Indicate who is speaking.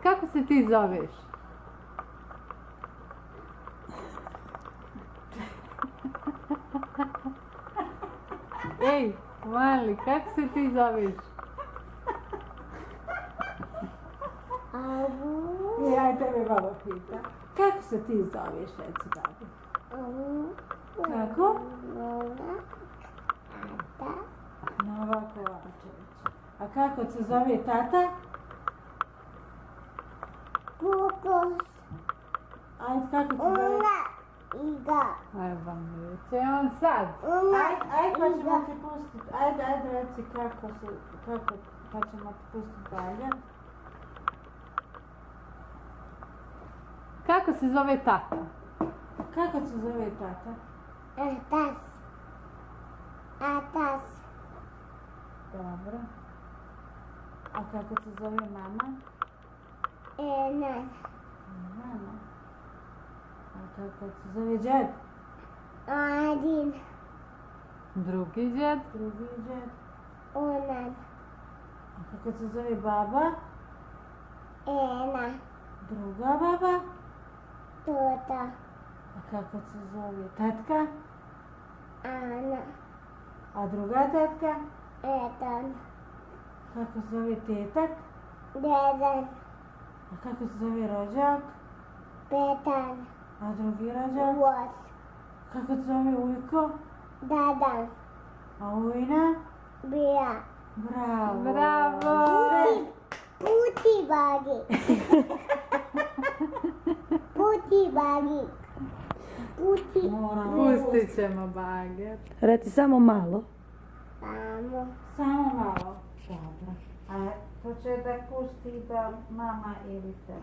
Speaker 1: Kako se ti zoveš? Ej, mali, kako se ti zoveš?
Speaker 2: Ja tebe baba pita. Kako se ti zoveš, reci babi? Kako? Nova Kovačević. A kako se zove tata? Ajde, kako se zove?
Speaker 1: Aj vam reće on sad.
Speaker 2: Ajde, pa ćemo ti pustiti. Ajde, reci kako, pa ćemo ti pustiti dalje.
Speaker 1: Kako se zove tata?
Speaker 2: Kako se zove tata? Dobro. A kako se zove mama? Mama. A kako se zove džed?
Speaker 1: Drugi džed?
Speaker 2: Drugi džed. A kako se zove baba? Druga baba. A kako se zove tetka? A druga tetka? Kako se zove tetak? A kako se zove rođak? A drugi rođak? Kako se zove ujko? A ujna? Bravo!
Speaker 1: Bravo! Pustit ćemo bager.
Speaker 3: Reci samo malo.
Speaker 2: Samo malo. Dobro. A to će da pusti da mama ili te.